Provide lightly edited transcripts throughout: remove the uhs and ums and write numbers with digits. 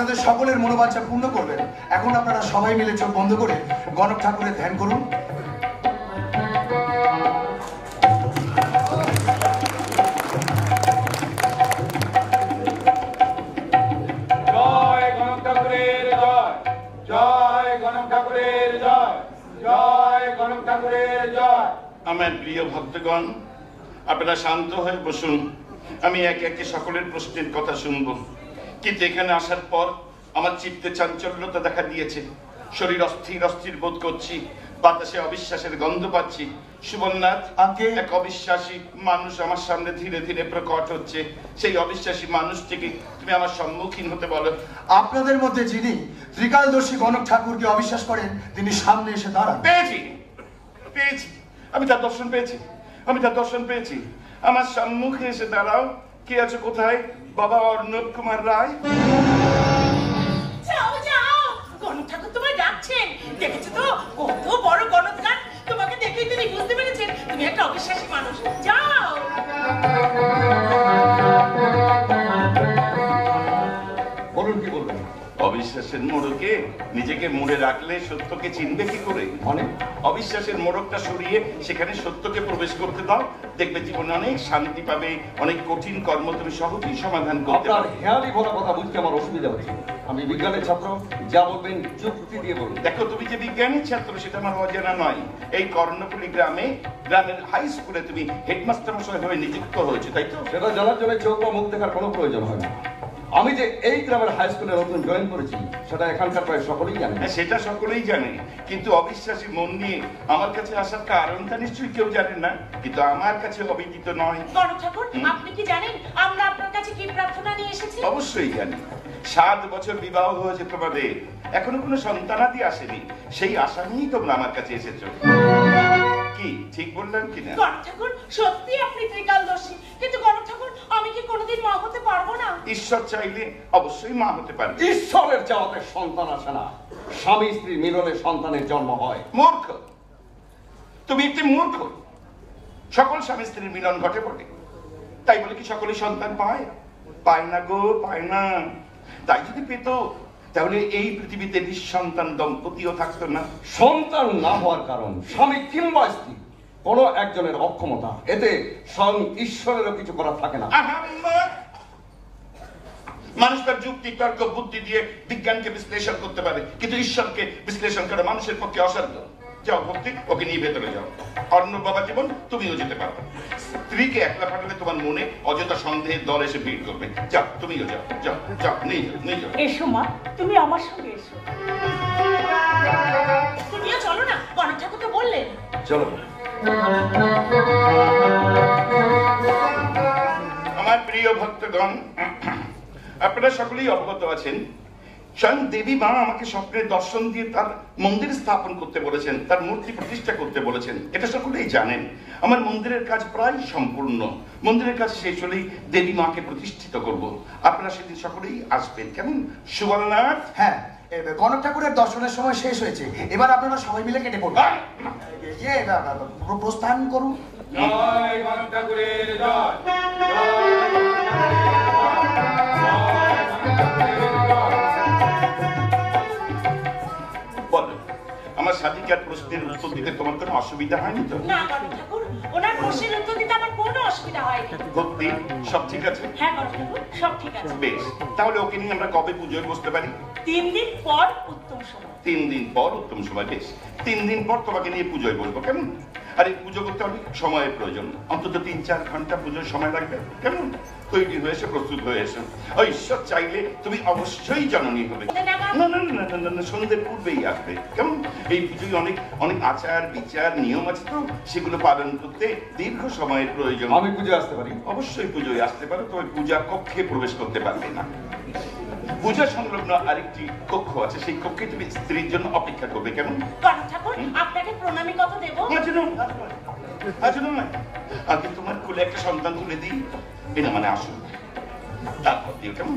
আপনাদের সকলের মনোবাঞ্ছা পূর্ণ করবেন। এখন আপনারা সবাই মিলে চোখ বন্ধ করে গণক ঠাকুরের ধ্যান করুন। জয় গণক ঠাকুরের জয়, জয় গণক ঠাকুরের জয়, জয় গণক ঠাকুরের জয়। আমার প্রিয় ভক্তগণ, আপনারা শান্ত হয়ে বসুন। আমি একে একে সকলের প্রশ্নের কথা শুনব। কিন্তু এখানে আসার পর আমার চিত্তে চাঞ্চল্যতা দেখা দিয়েছে। শরীর অস্থির অস্থির বোধ করছি। বাতাসে অবিশ্বাসের গন্ধ পাচ্ছি। সুবলনাথ, এক অবিশ্বাসী মানুষ আমার সামনে ধীরে ধীরে প্রকট হচ্ছে। সেই অবিশ্বাসী মানুষটিকে তুমি আমার সম্মুখীন হতে বলো। আপনাদের মধ্যে যিনি ত্রিকালদর্শী গণক ঠাকুরকে অবিশ্বাস করেন, তিনি সামনে এসে দাঁড়ান। পেয়েছি, পেয়েছি, আমি তার দর্শন পেয়েছি, আমি তার দর্শন পেয়েছি। আমার সম্মুখে এসে দাঁড়াও। কে আছো কোথায়? বাবা অর্ণব কুমার রায়। যাও যাও, গণক ঠাকুর তোমায় ডাকছেন। দেখেছো তো কত বড় গণক গান। তোমাকে দেখেই তিনি বুঝতে পেরেছেন তুমি একটা অবিশ্বাসী মানুষ। যাও। বলুন, কি বলবেন? অবিশ্বাসের মোড়কে নিজেকে মুড়ে রাখলে সত্যকে চিনবে কি করে? মানে অবিশ্বাসের মোড়কটা সরিয়ে সেখানে সত্যকে প্রবেশ করতে দাও, দেখবে জীবনে অনেক শান্তি পাবে। অনেক কঠিন কর্ম তুমি সহজেই সমাধান করতে পারবে। আপনার হেয়ালি বলা কথা বুঝতে আমার অসুবিধা হচ্ছে। আমি বিজ্ঞানের ছাত্র, যা বলবেন যুক্তি দিয়ে বলুন। দেখো, তুমি যে বিজ্ঞানের ছাত্র সেটা আমার অজানা নয়। এই কর্ণফুলী গ্রামের হাই স্কুলে তুমি হেডমাস্টার মশাই হয়ে নিযুক্ত হয়েছে, তাই তো? সেটা জানার জন্য চোখ বা মুখ দেখার কোনো প্রয়োজন হয় না। আমি যে এই গ্রামের হাই স্কুলে নতুন জয়েন করেছি সেটা এখানকার প্রায় সকলেই জানে। সেটা সকলেই জানে, কিন্তু অবিশ্বাসী মন নিয়ে আমার কাছে আসার কারণটা নিশ্চয়ই কেউ জানে না। কিন্তু আমার কাছে অবিদিত নয়। গণক ঠাকুর, আপনি কি জানেন আমরা আপনার কাছে কি প্রার্থনা নিয়ে এসেছি? অবশ্যই জানি। 7 বছর বিবাহ হয়েছে তোমাদের, এখনো কোনো সন্তানাদি আসেনি। সেই আশা নিয়েই তোমরা আমার কাছে এসেছো। কি ঠিক বললাম কিনা? গণক ঠাকুর, সত্যি আপনি ত্রিকালদর্শী, কিন্তু গণক ঠাকুর আমি কি কোনোদিন মা হতে পারবো না? ঈশ্বর চাইলে অবশ্যই মা হতে পারবে। ঈশ্বরের চাওয়াতে সন্তান আসে না, স্বামী স্ত্রীর মিলনে সন্তানের জন্ম হয়। মূর্খ, তুমি একটি মূর্খ। সকল স্বামী স্ত্রীর মিলন ঘটে বটে, তাই বলে কি সকলেই সন্তান পায়? পায় না গো, পায় না। তাই যদি পেত তাহলে এই পৃথিবীতে নিঃসন্তান দম্পতিও থাকতো না। সন্তান না হওয়ার কারণ স্বামী কিংবা স্ত্রী কোন একজনের অক্ষমতা, এতে স্বয়ং ঈশ্বরেরও কিছু করা থাকে না। মানুষ তার যুক্তি, তর্ক, বুদ্ধি দিয়ে বিজ্ঞানকে বিশ্লেষণ করতে পারে, কিন্তু ঈশ্বরকে বিশ্লেষণ করা মানুষের পক্ষে অসাধ্য। যাও ভক্তি, ওকে নিয়ে ভেতরে যাও। অর্ণব বাবা জীবন, তুমিও যেতে পারো। স্ত্রীকে একলা পাঠালে তোমার মনে অযথা সন্দেহের দল এসে ভিড় করবে। যাও, তুমিও যাও, যাও, যাও, নিয়ে যাও, নিয়ে যাও। এসো মা, তুমি আমার সঙ্গে এসো। তুমিও চলো না, গণক ঠাকুরকে বললেন। চলো। আমার প্রিয় ভক্তগণ, আপনারা সকলেই অবগত আছেন, স্বয়ং দেবী মা আমাকে স্বপ্নের দর্শন দিয়ে তার মন্দির স্থাপন করতে বলেছেন, তার মূর্তি প্রতিষ্ঠা করতে বলেছেন। এটা সকলেই জানেন। আমার মন্দিরের কাজ প্রায় সম্পূর্ণ। মন্দিরের কাজ শেষ হলেই দেবী মাকে প্রতিষ্ঠিত করব। আপনারা সেদিন সকলেই আসবেন, কেমন? সুবলনাথ? হ্যাঁ, গণক ঠাকুরের দর্শনের সময় শেষ হয়েছে। এবার আপনারা সবাই মিলে কেটে পড়ুন। প্রস্থান করুন। জয় গণক ঠাকুরের জয়, বলো, আমার সাধিকার প্রশ্নের উত্তর দিতে তোমার কোনো অসুবিধা হয়নি তো? না গণক ঠাকুর, ওনার প্রশ্নের উত্তর দিতে আমার কোনো অসুবিধা হয়নি। ভক্তি, সব ঠিক আছে? হ্যাঁ গণক ঠাকুর, সব ঠিক আছে। বেশ, তাহলে ওকে নিয়ে আমরা কবে পুজোয় বসতে পারি? 3 দিন পর উত্তম সময়। 3 দিন পর উত্তম সময়। বেশ, 3 দিন পর তোমাকে নিয়ে পুজোয় বসবো, কেমন? আর এই পুজো করতে অনেক সময়ের প্রয়োজন, অন্তত 3-4 ঘন্টা পুজোর সময় লাগবে, কেমন? তৈরি হয়ে এসে, প্রস্তুত হয়ে এসো। ও ঈশ্বর চাইলে তুমি অবশ্যই জননী হবে। না না না না না, সন্ধ্যের পূর্বেই আসবে, কেমন? এই পুজোয় অনেক অনেক আচার বিচার নিয়ম আছে তো, সেগুলো পালন করতে দীর্ঘ সময়ের প্রয়োজন। আমি পুজোয় আসতে পারি? অবশ্যই পুজোয় আসতে পারো, তবে পূজা কক্ষে প্রবেশ করতে পারবে না। পূজা সংলগ্ন আরেকটি কক্ষ আছে, সেই কক্ষে তুমি স্ত্রীর জন্য অপেক্ষা করবে, কেমন? গণক ঠাকুর, আপনাকে প্রণামী কত দেব? আগে তোমার কোলে একটা সন্তান তুলে দিই, এটা মানে আসুন, তারপর দিও, কেমন?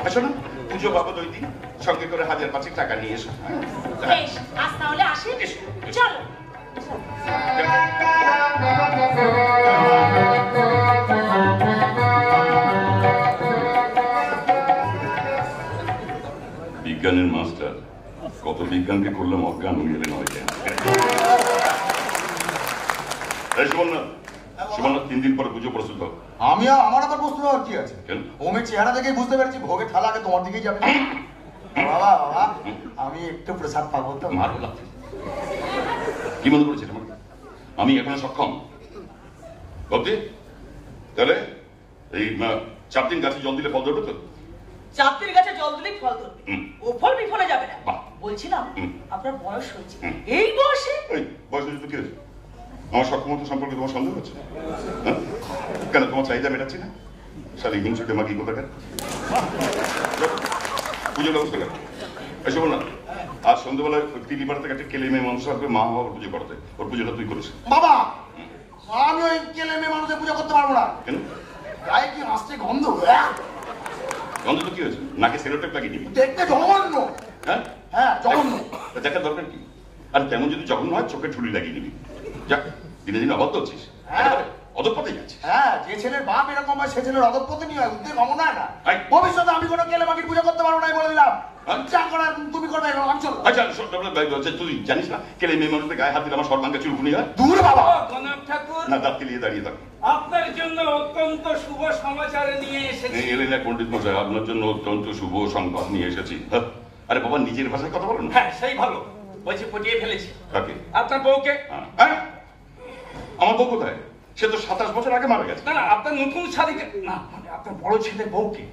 আসো না, পুজো বাবদ ওই দিন সঙ্গে করে 1000-5 টাকা নিয়ে এসো। বেশ, আজ তাহলে আসি। চলো। বিজ্ঞানের মাস্টার, কত বিজ্ঞানকে করলাম অজ্ঞান হয়ে গেলেন অজ্ঞান। সুবর্ণা, সুবর্ণা 3 দিন পরে পুজো প্রস্তুত হোক। আমার আবার প্রস্তুত হওয়ার কি আছে? ওমের চেহারা দেখেই বুঝতে পেরেছি ভোগের থালা আগে তোমার দিকেই যাবে। বাবা বাবা, আমি একটু প্রসাদ পাবো তো? মারো না, কি মনে করেছিস আমি এখনো সক্ষম? ভাবছি তাহলে এই 4 দিন গাছে জল দিলে ফল ধরবে তো? 4 দিন গাছে জল দিলে ফল ধরবে, ও ফল বিফলে যাবে না। বলছিলাম আপনার বয়স হয়েছে, এই বয়সে? এই বয়স হয়েছে তো কি হয়েছে? আমার সক্ষমতা সম্পর্কে তোমার সন্দেহ হচ্ছে? কেন তোমার চাহিদা মেটাচ্ছি না? সারি হিংসুটে মাগি কোথাকার। পুজোর ব্যবস্থা কর। এসব না, আজ সন্ধ্যেবেলায় টিলিপাড়া থেকে একটা কেলে মেয়ে মানুষ আসবে মা বাবার পুজো করতে, ওর পুজোটা তুই করিস। বাবা, আমি ওই কেলে মেয়ে মানুষের পুজো করতে পারবো না। কেন? গায়ে কি আসছে গন্ধ? গন্ধ তো কি হয়েছে? নাকে সেলোটেপ লাগিয়ে দিবি? দেখতে জঘন্য। হ্যাঁ হ্যাঁ, জঘন্য। দেখার দরকার কি? আর তেমন যদি জঘন্য হয় চোখে ঠুলি লাগিয়ে নিবি। যাক, দিনে দিনে অবাধ্য হচ্ছিস, অধঃপথে যাচ্ছিস। হ্যাঁ, যে ছেলের বাপ এরকম হয় সে ছেলের অধঃপতন নিয়ে হয়, উদ্যোগ ভাবনা হয় না। ভবিষ্যতে আমি কোনো কেলে মাগির পুজো করতে পারবো না বলে দিলাম। যা করার তুমি করবে, আমি চলো। আচ্ছা, তুই জানিস না কেলে মেয়ে মানুষের গায়ে হাত দিলে আমার সর্বাঙ্গে চুলকুনি হয়? দূর বাবা। গণক ঠাকুর, না দাঁত কেলিয়ে দাঁড়িয়ে থাক। আপনার জন্য অত্যন্ত শুভ সমাচার নিয়ে এসেছি। এলেন না পণ্ডিত মশাই, আপনার জন্য অত্যন্ত শুভ সংবাদ নিয়ে এসেছি। আরে বাবা, নিজের ভাষায় কথা বলেন। হ্যাঁ, সেই ভালো। বলছি পটিয়ে ফেলেছি। কাকে? আপনার বউকে। আমার বউ কোথায়? সে তো 27 বছর আগে মারা গেছে। না না, আপনার নতুন শাড়িকে না, মানে আপনার বড় ছেলের বউকে।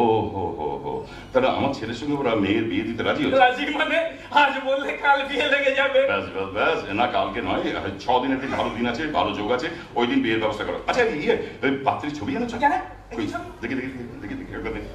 ও হো হো হো, তাহলে আমার ছেলের সঙ্গে ওরা মেয়ের বিয়ে দিতে রাজি হচ্ছে? রাজি মানে আজ বললে কাল বিয়ে লেগে যাবে। ব্যাস ব্যাস ব্যাস, না কালকে নয়, 6 দিনের দিন ভালো দিন আছে, ভালো যোগ আছে, ওই দিন বিয়ের ব্যবস্থা করো। আচ্ছা, ইয়ে ওই পাত্রীর ছবি এনেছো? কেন? দেখি দেখি দেখি দেখি একবার দেখি।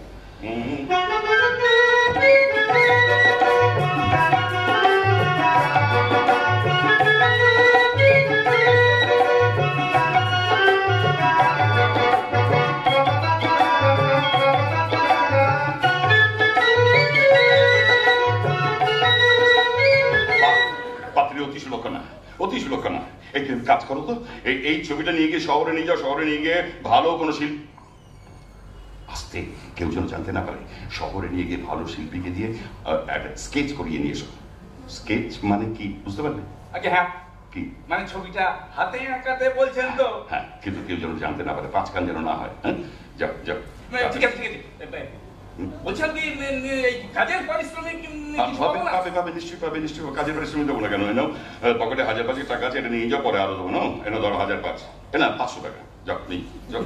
অতি সুলক্ষণা, অতি সুলক্ষণা। এই কাজ করো তো, এই ছবিটা নিয়ে গিয়ে শহরে নিয়ে যাও, শহরে নিয়ে গিয়ে ভালো কোনো শিল্প আসতে কেউ যেন জানতে না পারে, শহরে নিয়ে গিয়ে ভালো শিল্পীকে দিয়ে একটা স্কেচ করিয়ে নিয়ে এসো। স্কেচ মানে কি বুঝতে পারলে? আগে হ্যাঁ, কি মানে ছবিটা হাতে আঁকাতে বলছেন তো? হ্যাঁ, কিন্তু কেউ যেন জানতে না পারে, 5 কান যেন না হয়। হ্যাঁ, যাও যাও। ঠিক আছে ঠিক আছে। বলছেন কি এই কাজের পারিশ্রমিক পাবে পাবে, নিশ্চয়ই পাবে, নিশ্চয়ই পাবে। কাজের পারিশ্রমিক দেবো না কেন? এনো পকেটে 1000-5 টাকা আছে, এটা নিয়ে যাও, পরে আরো দেবো না। এনো ধরো 1005, না 500 টাকা। যাও নেই, যাও।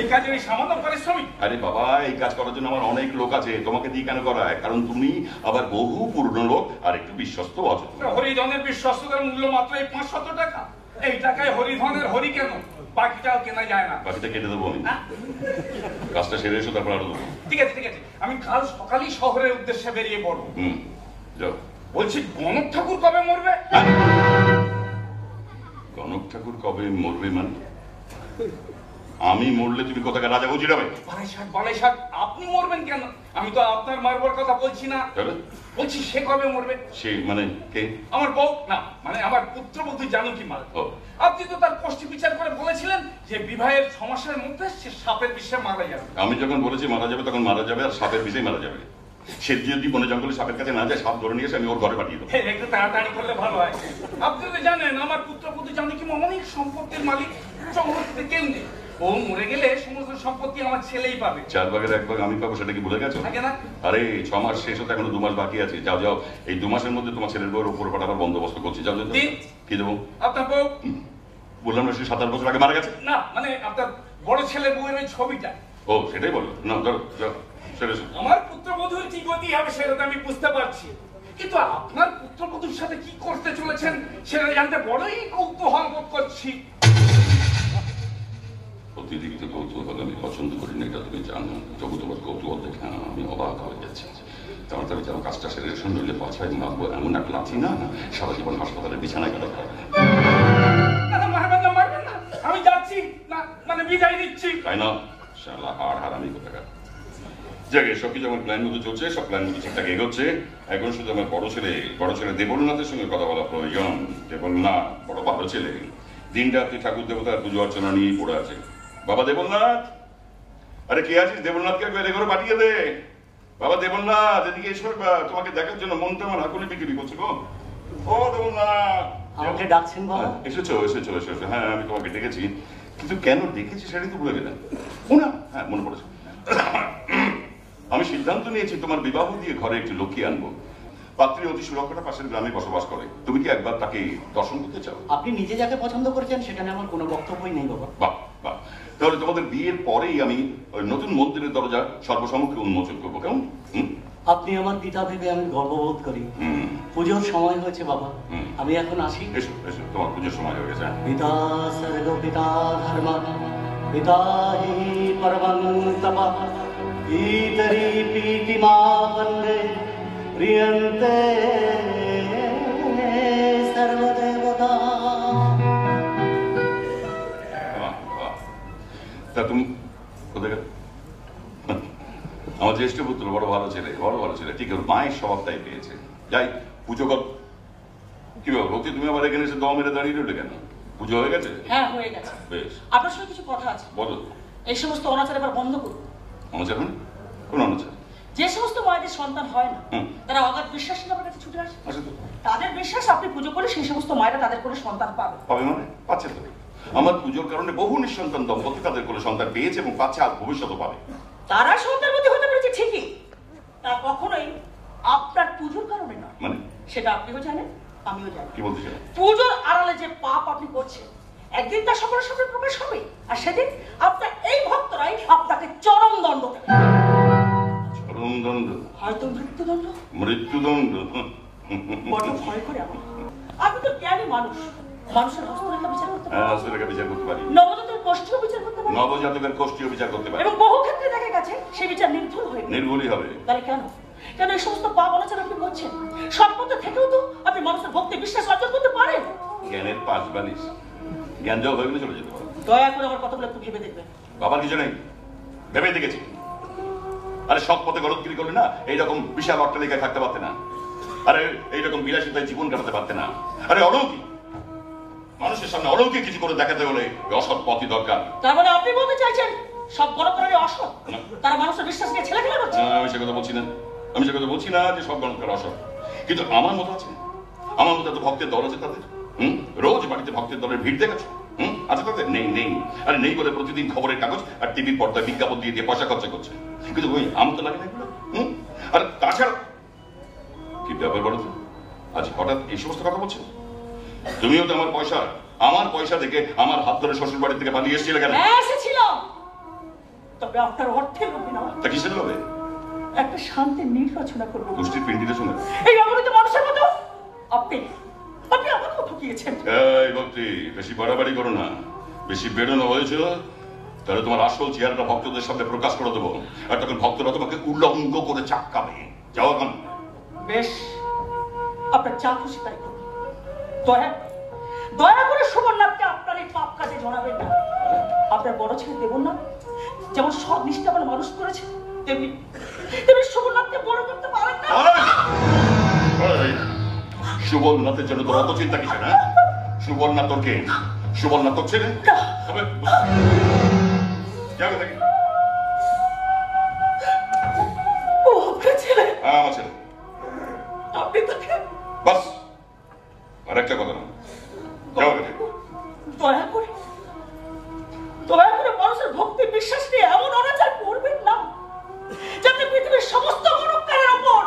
এই কাজের এই সামান্য পারিশ্রমিক? আরে বাবা, এই কাজ করার জন্য আমার অনেক লোক আছে, তোমাকে দিয়ে কেন করায়? কারণ তুমি আবার বহু পুরনো লোক আর একটু বিশ্বস্ত আছো। হরিধনের বিশ্বস্ততার মূল্য মাত্র এই 500 টাকা। এই টাকায় হরিধনের হরি কেন, বাকিটাও কেনা যায় না। বাকিটা কেটে দেবো আমি, কাজটা সেরে এসো, তারপর আরো দেবো। ঠিক আছে ঠিক আছে, আমি কাল সকালেই শহরের উদ্দেশ্যে বেরিয়ে পড়বো। যাও। বলছি গণক ঠাকুর কবে মরবে? গণক ঠাকুর কবে মরবে মানে? আমি মরলে তুমি কোথাকার রাজা বুঝি যাবে? বালাইশাক, আপনি মরবেন কেন? আমি তো আপনার মারবার কথা বলছি না, বলছি সে কবে মরবে। সে মানে কে? আমার বউ না, মানে আমার পুত্রবধূ জানকী মাল। আপনি তো তার কোষ্ঠী বিচার করে বলেছিলেন যে বিবাহের 6 মাসের মধ্যে সে সাপের বিষে মারা যাবে। আমি যখন বলেছি মারা যাবে তখন মারা যাবে, আর সাপের বিষেই মারা যাবে। সে যদি বনে জঙ্গলে সাপের কাছে না যায়, সাপ ধরে নিয়ে এসে আমি ওর ঘরে পাঠিয়ে দেবো। একটু তাড়াতাড়ি করলে ভালো হয়। আপনি তো জানেন আমার পুত্রবধূ জানকী মাল অনেক সম্পত্তির মালিক, জগতে কেউ নেই। ও মরে গেলে সমস্ত সম্পত্তি আমার ছেলেই পাবে। 4 ভাগের 1 ভাগ আমি পাবো, সেটা কি ভুলে গেছো? আরে 6 মাস শেষ হতে এখনো 2 মাস বাকি আছে। যাও যাও, এই 2 মাসের মধ্যে তোমার ছেলের বউর উপর পাঠাবার বন্দোবস্ত করছি। যাও যাও। কি দেবো? আপনার বউ বললাম না, সে 27 বছর আগে মারা গেছে। না, মানে আপনার বড় ছেলের বউয়ের ওই ছবিটা। ও, সেটাই বলো না। ধরো যাও, সেরে এসো। আমার পুত্রবধূর কি গতি হবে সেটা তো আমি বুঝতে পারছি, কিন্তু আপনার পুত্রবধূর সাথে কি করতে চলেছেন সেটা জানতে বড়ই কৌতূহল বোধ করছি। অতিরিক্ত কৌতূহল আমি পছন্দ করি না, এটা তুমি জানো। তবু তোমার কৌতূহল দেখে আমি অবাক হয়ে যাচ্ছি। তাড়াতাড়ি যেন কাজটা সেরে এসে, নইলে পাছায় মারবো এমন এক লাথি না, সারা জীবন হাসপাতালের বিছানায় কাটাতে হবে। মারবেন না, মারবেন না, আমি যাচ্ছি না, মানে বিদায় নিচ্ছি। তাই না? শালা হারামি কোথাকার। জায়গায় সবকিছু আমার প্ল্যান মতো চলছে, সব প্ল্যান মতো ঠিকঠাক এগোচ্ছে। এখন শুধু আমার বড় ছেলে দেবলনাথের সঙ্গে কথা বলা প্রয়োজন। দেবলনাথ বড় ভালো ছেলে, দিনটা তুই ঠাকুর দেবতার পুজো অর্চনা নিয়েই পড়ে আছে। বাবা দেবলনাথ, আরে কে আছিস? দেবলনাথকে বেড়ে করে পাঠিয়ে দে। বাবা দেবনাথ, এদিকে এসো। তোমাকে দেখার জন্য মনটা আমার আকুলি বিক্রি করছে গো। ও দেবনাথ, আমাকে ডাকছেন বাবা? এসেছো এসেছো এসেছো। হ্যাঁ, আমি তোমাকে ডেকেছি, কিন্তু কেন ডেকেছি সেটাই তো ভুলে গেলেন। না, হ্যাঁ মনে পড়েছে। আমি সিদ্ধান্ত নিয়েছি তোমার বিবাহ দিয়ে ঘরে একটি লক্ষ্মী আনবো। পাত্রী অতি সুরক্ষাটা পাশের গ্রামে বসবাস করে। তুমি কি একবার তাকে দর্শন করতে চাও? আপনি নিজে যাকে পছন্দ করেছেন সেটা নিয়ে আমার কোনো বক্তব্যই নেই বাবা। বাহ বাহ, তাহলে তোমাদের বিয়ের পরেই আমি ওই নতুন মন্দিরের দরজা সর্বসম্মুখে উন্মোচন করবো, কেমন? আপনি আমার পিতা ভেবে আমি গর্ববোধ করি। পুজোর সময় হয়েছে বাবা, আমি এখন আসি। এসো এসো, তোমার পুজোর সময় হয়ে গেছে। পিতা স্বর্গ পিতা ধর্ম পিতা হি পরমং তপ পিতরি পীতিমা বন্দে প্রিয়ন্তে সর্বদেবতা। তা তুমি কোথায় গেলে? আমার জ্যেষ্ঠ পুত্র বড় ভালো ছেলে, বড় ভালো ছেলে, ঠিক ওর মায়ের স্বভাবটাই পেয়েছে। যাই পুজো কর। কি ব্যাপার ভক্তি, তুমি আবার এখানে এসে দম মেরে দাঁড়িয়ে রইলে কেন? পুজো হয়ে গেছে? হ্যাঁ হয়ে গেছে। বেশ, আপনার সঙ্গে কিছু কথা আছে। বলো। এই সমস্ত অনাচার এবার বন্ধ করুন। অনাচার? মানে কোন অনাচার? যে সমস্ত মায়েদের সন্তান হয় না, তারা অগাধ বিশ্বাস নিয়ে আমার কাছে ছুটে আসে। আচ্ছা, তো তাদের বিশ্বাস আপনি পুজো করলে সেই সমস্ত মায়েরা তাদের কোনো সন্তান পাবে। পাবে মানে? পাচ্ছে তো। আমার পুজোর কারণে বহু নিঃসন্তান দম্পতি তাদের কোনো সন্তান পেয়েছে এবং পাচ্ছে, আর ভবিষ্যৎও পাবে। তারা সন্তানবতী হতে পেরেছে ঠিকই, তা কখনোই আপনার পুজোর কারণে না। মানে? সেটা আপনিও জানেন, আমিও জানি। কি বলতে চাও? পুজোর আড়ালে যে পাপ আপনি করছেন, একদিন তা সকলের সামনে প্রকাশ হবে, আর সেদিন আপনার এই ভক্তরাই আপনাকে চরম দণ্ড দেবে। চরম দণ্ড? হয়তো মৃত্যুদণ্ড। মৃত্যুদণ্ড? বড় ভয় করে আমি। আপনি তো জ্ঞানী মানুষ, মানুষের হস্তরেখা বিচার করতে হ্যাঁ, পারেন, হস্তরেখা বিচার করতে পারি। নবজাতকের কষ্টিও বিচার করতে পারেন, নবজাতকের কষ্টিও বিচার করতে পারি। এবং বহু ক্ষেত্রে দেখা গেছে সেই বিচার নির্ভুল হয়ে গেছে। নির্ভুলই হবে। তাহলে কেন কেন এই সমস্ত পাপ অনাচার আপনি করছেন? সৎপথে থেকেও তো আপনি মানুষের ভক্তি বিশ্বাস অর্জন করতে পারেন। জ্ঞানের পাঁচ বালিশ, জ্ঞান যাও হয়ে গেলে চলে যেতে পারো। দয়া করে আমার কথাগুলো একটু ভেবে দেখবেন। বাবার কিছু নেই, ভেবে দেখেছি। আরে সৎ পথে গলতগিরি করলে না এইরকম বিশাল অট্টালিকায় থাকতে পারতে না। আরে এইরকম বিলাসিতায় জীবন কাটাতে পারতে না। আরে অলৌকিক মানুষের সামনে অলৌকিক কিছু করে দেখাতে হলে অসৎ পথই দরকার। তার মানে আপনি বলতে চাইছেন সব গণকরারই অসৎ? তারা মানুষের বিশ্বাস নিয়ে ছেলেখেলা করছে? আমি সে কথা বলছি না, আমি সে কথা বলছি না যে সব গণকার অসৎ, কিন্তু আমার মতো আছে, আমার মতো এত ভক্তের দল আছে তাদের। রোজ বাড়িতে ভক্তের দলের ভিড় দেখেছো? আছে তাদের? নেই নেই। আরে নেই বলে প্রতিদিন খবরের কাগজ আর টিভির পর্দায় বিজ্ঞাপন দিয়ে দিয়ে পয়সা খরচা করছে, কিন্তু ওই আমার তো লাগে না এগুলো। আর তাছাড়া কি ব্যাপার বলো তো, আজ হঠাৎ এই সমস্ত কথা বলছো? তুমিও তো আমার পয়সা দেখে আমার হাত ধরে শ্বশুর বাড়ি থেকে পালিয়ে এসেছিলে কেন? হ্যাঁ এসেছিল, তবে আপনার অর্থের লোভে নয়। তা কিসের লোভে? একটা শান্তির নীল রচনা করবো গোষ্ঠীর পিণ্ডিতে শুনে এই অগণিত মানুষের মতো আপনি আমাকেও ঠকিয়েছেন। এই ভক্তি, বেশি বাড়াবাড়ি করো না। বেশি বেরোনো হয়েছে তাহলে তোমার আসল চেহারাটা ভক্তদের সামনে প্রকাশ করে দেবো, আর তখন ভক্তরা তোমাকে উল্লঙ্ঘ করে চাক্কাবে। যাও এখন। বেশ, আপনার যা খুশি তাই করুন। দয়া করে সুবর্ণাথকে আপনার এই পাপ কাজে জড়াবেন না। আপনার বড় ছেলে দেবনাথ যেমন সব নিষ্ঠাবান মানুষ করেছে, তেমনি সুবর্ণাথকে বড় করতে পারেন না। সুবর্ণনাথের জন্য তোর অত চিন্তা কিসের? হ্যাঁ, সুবর্ণনাথ তোর কে? সুবর্ণনাথ তোর ছেলে? ও আপনার ছেলে? হ্যাঁ, আমার ছেলে। আপনি তাকে বাস, আর একটা কথা না। যাও এখানে। দয়া করে মানুষের ভক্তি বিশ্বাস নিয়ে এমন অনাচার করবেন না যাতে পৃথিবীর সমস্ত গণকারের উপর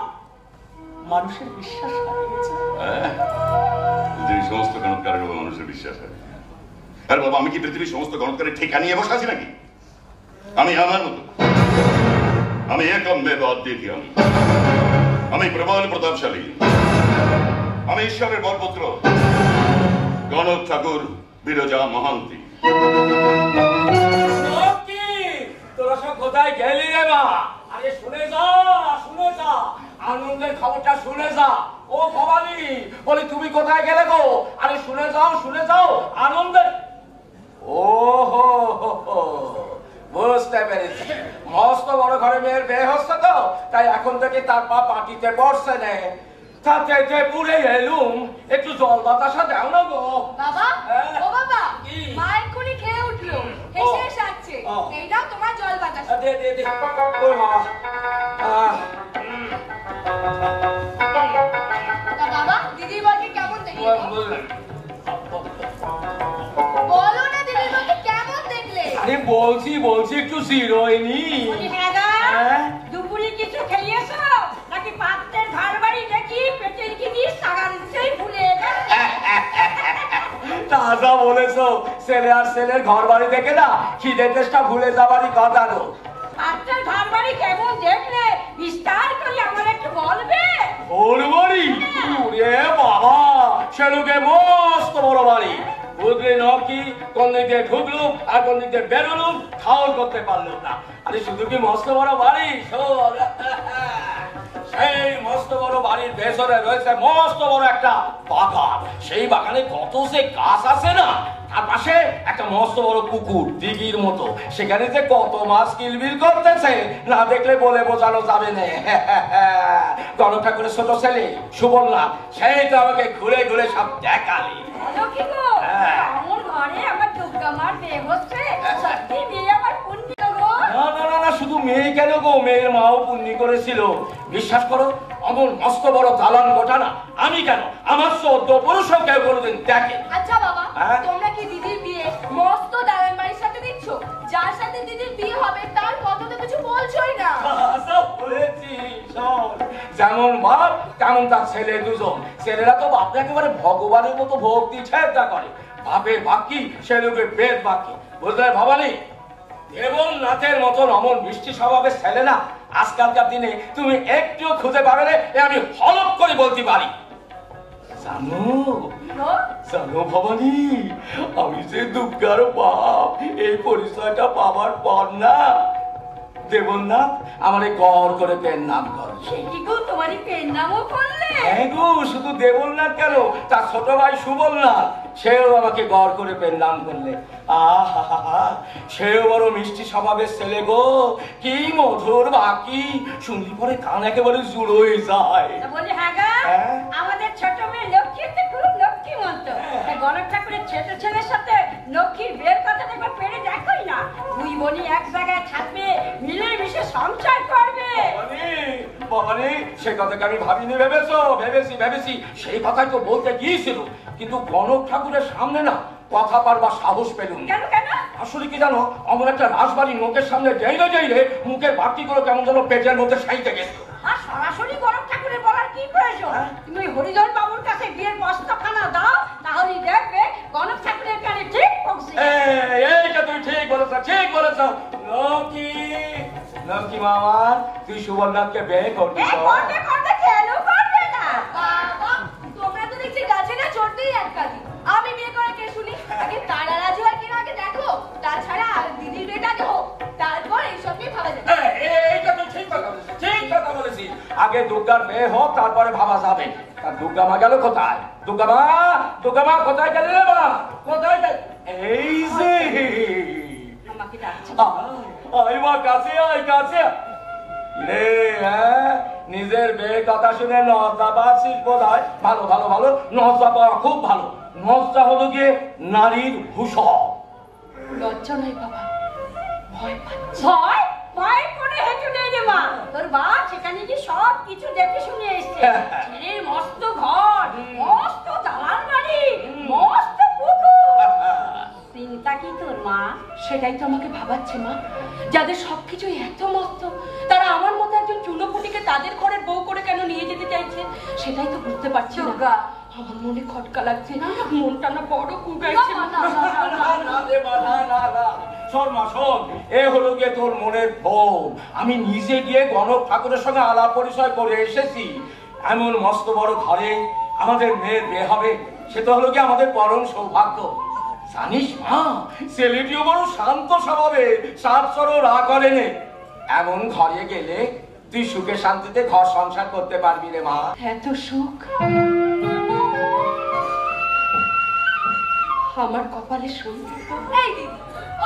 মানুষের বিশ্বাস হারিয়েছে। পৃথিবীর সমস্ত গণৎকারের উপর মানুষের বিশ্বাস হয়। আরে বাবা, আমি কি পৃথিবীর সমস্ত গণৎকারের ঠিকা নিয়ে বসে আছি নাকি? আমি আমার মতো, আমি একম মেব অদ্বিতীয়, আমি প্রবল প্রতাপশালী, আমি ঈশ্বরের বরপুত্র গণক ঠাকুর বিরজা মহান্তি। তোরা সব কোথায় গেলি রে মা? আরে শুনে যা আনন্দের খবরটা শুনে যা। ও ভবানী, বলি তুমি কোথায় গেলে গো? আরে শুনে যাও আনন্দের। ও হো বুঝতে পেরেছি, মস্ত বড় ঘরে মেয়ের বিয়ে হচ্ছে তো, তাই এখন থেকে তার পা পাটিতে পড়ছে না। তাতে যে পুড়ে এলুম, একটু জল বাতাসা দাও না গো। বাবা, ও বাবা, মা এক্ষুনি খেয়ে উঠলো, হেসে আসছে। এই নাও তোমার জল বাতাসা। দে। ওই মা, বলছি একটু জিরোয়নি। দুপুরে কিছু খেয়েছো নাকি পাত্রের ঘর বাড়ি দেখি পেটের কি দিয়ে সাগার সেই ভুলে তাজা বলেছো, ছেলে আর ছেলের ঘর বাড়ি দেখে না খিদে তেষ্টা ভুলে যাবারই কথা গো। পাত্রের ঘর বাড়ি কেমন দেখলে বিস্তার করে আমার একটু বলবে? ওর বাড়ি? ওরে বাবা, সেলুকে মস্ত বড় বাড়ি, বুঝলি নাকি? কোন দিক দিয়ে ঢুকলুম আর কোন দিক দিয়ে বেরোলুম খাওয়াল করতে পারলাম না। আরে শুধু কি মস্ত বড় বাড়ি, শোন, সেই মস্ত বড় বাড়ির ভেতরে রয়েছে মস্ত বড় একটা বাগান। সেই বাগানে কত সে গাছ আছে না, তার পাশে একটা মস্ত বড় পুকুর দিঘির মতো, সেখানে যে কত মাছ কিলবিল করতেছে না দেখলে বলে বোঝানো যাবে না। গণক ঠাকুরের ছোট ছেলে সুবর্ণা সেই তো আমাকে ঘুরে ঘুরে সব দেখালি। আমার ঘরে আমার দুর্গা মার মেয়ে হচ্ছে, সত্যি মেয়ে আমার পুণ্য গো। না, শুধু মেয়ে কেন গো, মেয়ের মাও পুণ্যি করেছিল। বিশ্বাস করো, অমন মস্ত বড় দালান গোটা না আমি কেন, আমার 14 পুরুষও কেউ কোনোদিন দেখে। আচ্ছা বাবা, তোমরা কি দিদির বিয়ে মস্ত দালান বাড়ির সাথে দিচ্ছ? যার সাথে দিদির বিয়ে হবে তার কথা তো কিছু বলছোই না। সব বলেছি, যেমন বাপ তেমন তার ছেলে দুজন। ছেলেরা তো বাপকে একেবারে ভগবানের মতো ভক্তি ছেড়া করে, বাপের বাকি ছেলেকে পেট বাকি, বুঝলে ভবানী? দেবনাথের মতন অমন মিষ্টি স্বভাবের ছেলে না আজকালকার দিনে তুমি একটুও খুঁজে পাবে না, আমি হলপ করে বলতে পারি। জানো ভবানী, আমি যে দুর্গার বাপ, এই পরিচয়টা পাবার পর না দেবনাথ আমারে গড় করে পেন নাম করে। তোমারই পেন নামও করলে? হ্যাঁ গো, শুধু দেবনাথ কেন, তার ছোট ভাই সুবলনাথ সেও আমাকে গড় করে পেন নাম করলে। আহা, সেও বড় মিষ্টি স্বভাবের ছেলে গো, কি মধুর বাকি, শুনলি পরে কান একেবারে জুড়ো হয়ে যায়। বলি হ্যাঁ গা, আমাদের ছোট মেয়ে লক্ষ্মী তো খুব লক্ষ্মীমন্ত। গণক ঠাকুরের ছোট ছেলের সাথে লক্ষ্মীর বিয়ের কথা একবার পেরে দেখোই না, দুই বোনই এক জায়গায় থাকবে, মিলে মিশে সংসার করবে। বাবারে, সে কথাকে আমি ভাবিনি, ভেবেছি সেই কথাই তো বলতে গিয়েছিল, কিন্তু গণক ঠাকুরের সামনে না কথা পারবার সাহস পেলুম। কেন? আসলে কি জানো, আমার একটা রাজবাড়ি লোকের সামনে যাইলে মুখের বাকি গুলো কেমন যেন পেটের মধ্যে সাইতে গেছে। আর সরাসরি গণক ঠাকুরের বলার কি প্রয়োজন? তুমি হরিধর বাবুর কাছে বিয়ের প্রস্তাবখানা দাও, তাহলেই দেখবে গণক ঠাকুরের কানে ঠিক পৌঁছে। এইটা তুই ঠিক বলেছ। লক্ষ্মী মামা, তুই সুবর্ণাথকে বিয়ে করবি? কেন করবে না? বাবা, তোমরা তো দেখছি গাছে না চড়তেই এক কালি। আমি বিয়ে করে কে শুনি? আগে তারা রাজু আর কিনা আগে দেখো, তাছাড়া দিদির বিয়েটাকে হোক, তারপর এইসব নিয়ে ভাবা যাবে। এইটা তুই ঠিক কথা বলেছিস। আগে দুর্গার বিয়ে হোক, তারপরে ভাবা যাবে। তার দুর্গা মা গেল কোথায়? দুর্গা মা কোথায় গেলে রে মা? কোথায় গেল? এই যে আমাকে ডাকছে। আয় মা, কাছে রে। নিজের বিয়ের কথা শুনে লজ্জা পাচ্ছিস বোধ হয়। ভালো, লজ্জা পাওয়া খুব ভালো। লজ্জা হলো গিয়ে নারীর ভূষণ। লজ্জা নাই বাবা, ভয় পাচ্ছি। ভয় করে হেঁটে নেই রে মা, তোর বাপ সেখানে কি সব কিছু দেখে শুনে এসছে। ছেলের মস্ত ঘর, মস্ত দালান বাড়ি, মস্ত পুকুর। চিন্তা কি তোর মা? সেটাই তো আমাকে ভাবাচ্ছে মা। যাদের সবকিছু এত মস্ত, তারা আমার মতো একজন চুনোপুটিকে তাদের ঘরের বউ করে কেন নিয়ে যেতে চাইছে, সেটাই তো বুঝতে পারছি না। আমার মনে খটকা লাগছে, মনটা না বড় কুগাইছে। শোন, এ হলো গিয়ে তোর মনের বউ। আমি নিজে গিয়ে গণক ঠাকুরের সঙ্গে আলাপ পরিচয় করে এসেছি। এমন মস্ত বড় ঘরে আমাদের মেয়ের বিয়ে হবে, সেটা হলো গিয়ে আমাদের পরম সৌভাগ্য। জানিস মা, ছেলেটিও বড় শান্ত স্বভাবে, সাতসরও রাগ করে নে। এমন ঘরে গেলে তুই সুখে শান্তিতে ঘর সংসার করতে পারবি রে মা। এত সুখ আমার কপালে শুনতে। এই দিদি,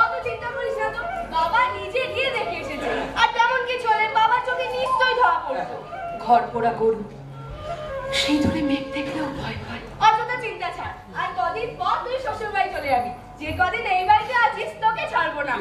অত চিন্তা করিস না তো, বাবা নিজে গিয়ে দেখে এসেছে। আর তেমন কিছু হলে বাবার চোখে নিশ্চয়ই ধরা পড়তো। ঘর পোড়া গরু, সেই ধরে মেঘ দেখলেও ভয় পায়। অযথা চিন্তা ছাড়, আর কদিন পর তুই শ্বশুর বাড়ি চলে যাবি। যে কদিন এই বাড়িতে আছিস তোকে ছাড়বো না।